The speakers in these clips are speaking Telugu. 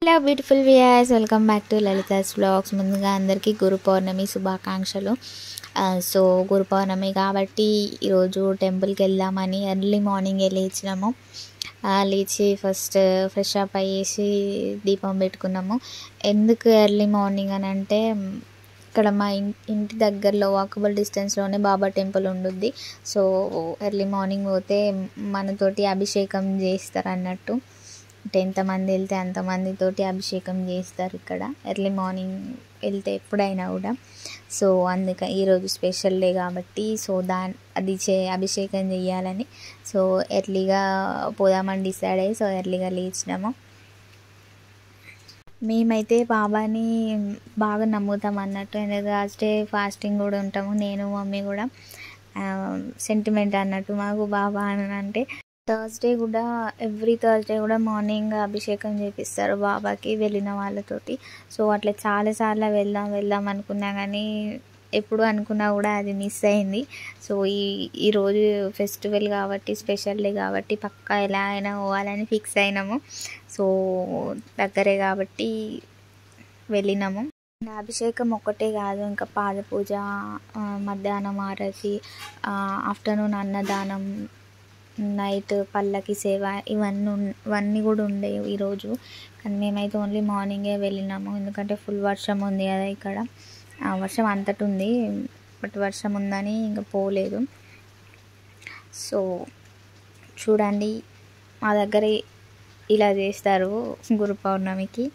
Hello beautiful viewers, welcome back to Lalitha's vlogs. ముందుగా అందరికీ గురు పౌర్ణమి శుభాకాంక్షలు. సో గురు పౌర్ణమి కాబట్టి ఈరోజు టెంపుల్కి వెళ్దామని ఎర్లీ మార్నింగే లేచినాము. లేచి ఫస్ట్ ఫ్రెష్ అప్ అయ్యేసి దీపం పెట్టుకున్నాము. ఎందుకు ఎర్లీ మార్నింగ్ అని అంటే ఇక్కడ మా ఇంటి దగ్గరలో వాకబుల్ డిస్టెన్స్లోనే బాబా టెంపుల్ ఉండుద్ది. సో ఎర్లీ మార్నింగ్ పోతే మనతోటి అభిషేకం చేస్తారు అన్నట్టు. అంటే ఎంతమంది వెళ్తే అంతమందితోటి అభిషేకం చేస్తారు ఇక్కడ ఎర్లీ మార్నింగ్ వెళ్తే ఎప్పుడైనా కూడా. సో అందుకే ఈరోజు స్పెషల్ డే కాబట్టి సో అభిషేకం చేయాలని సో ఎర్లీగా పోదామని డిసైడ్ అయ్యి సో ఎర్లీగా లేచినాము. మేమైతే బాబాని బాగా నమ్ముతాం అన్నట్టు. ఎందుకంటే థర్స్డే ఫాస్టింగ్ కూడా ఉంటాము, నేను మమ్మీ కూడా. సెంటిమెంట్ అన్నట్టు మాకు బాబా అని అంటే. ఎవ్రీ థర్స్డే కూడా మార్నింగ్ అభిషేకం చేపిస్తారు బాబాకి వెళ్ళిన వాళ్ళతోటి. సో అట్లా చాలాసార్లు వెళ్దాం అనుకున్నా కానీ ఎప్పుడు అనుకున్నా కూడా అది మిస్ అయింది. సో ఈరోజు ఫెస్టివల్ కాబట్టి, స్పెషల్ డే కాబట్టి పక్కా ఎలా అయినా పోవాలని ఫిక్స్ అయినాము. సో దగ్గరే కాబట్టి వెళ్ళినాము. అభిషేకం ఒక్కటే కాదు, ఇంకా పాద పూజ, మధ్యాహ్నం ఆరతి, ఆఫ్టర్నూన్ అన్నదానం, నైట్ పల్లకి సేవ, ఇవన్నీ కూడా ఉండే ఈరోజు. కానీ మేమైతే ఓన్లీ మార్నింగే వెళ్ళినాము. ఎందుకంటే ఫుల్ వర్షం ఉంది కదా ఇక్కడ. వర్షం అంతటి ఉంది, బట్ వర్షం ఉందని ఇంకా పోలేదు. సో చూడండి, మా దగ్గర ఇలా చేస్తారు గురు పౌర్ణమికి.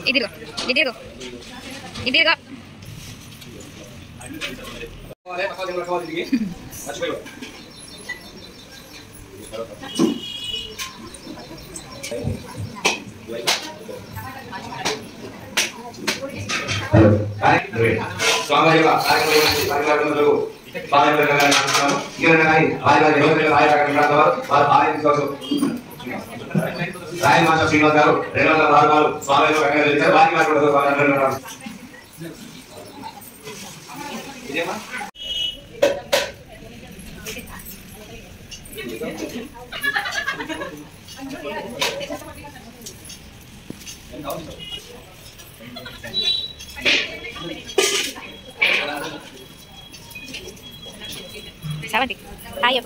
ఇదిగో శ్రీనివాస్ గారు 200 స్వామి Sawanti. Ayo.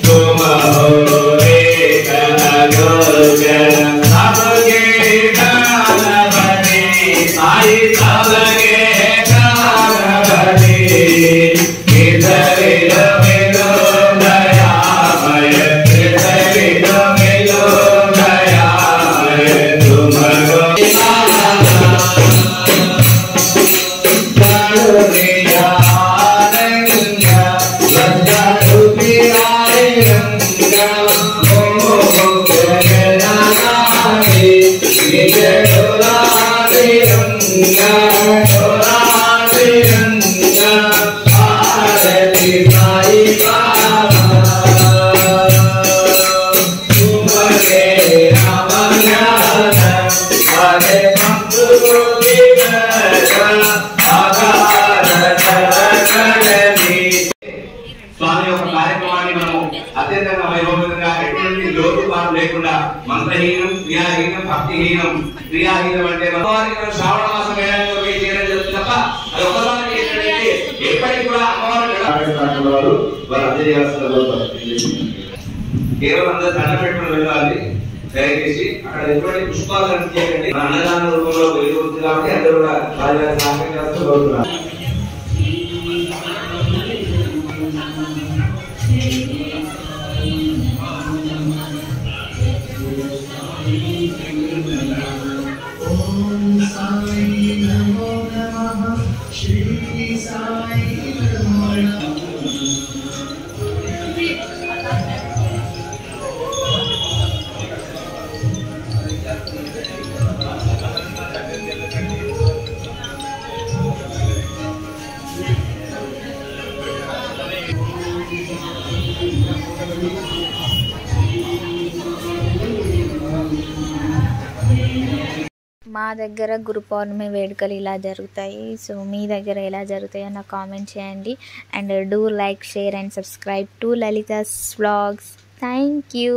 तुम हो एक अगोचर सबके कालवती साई सबके कालवती किधर मिलो दयामय किधर मिलो दयामय तुम हो స్వామి యొక్క కార్యక్రమాన్ని మనము అత్యంతంగా వైభవంగా ఎటువంటి లోటుపాటు లేకుండా మంత్రహీనం క్రియాహీనం భక్తిహీనం క్రియాహీనం అంటే శ్రావణ మాసం వేళల్లో చేయడం జరుగుతుంది తప్ప అది ఒకసారి ఏంటంటే ఎప్పటికీ కూడా అమ్మవారు వారు అందజేయాల్సిన కేవలం అందరూ దండ పెట్టుకుని వెళ్ళాలి. దయచేసి అక్కడ ఎటువంటి పుష్పాలు కనిపించకండి. అన్నదాన రూపంలో వెలుగుతుంది కాబట్టి అందరూ కూడా వారి సహాయం చేస్తూ కోరుతున్నారు. మా దగ్గర గురు పౌర్ణమి వేడుకలు ఇలా జరుగుతాయి. సో మీ దగ్గర ఎలా జరుగుతాయో నాకు కామెంట్ చేయండి. And do like, share and subscribe to Lalitha's vlogs. Thank you.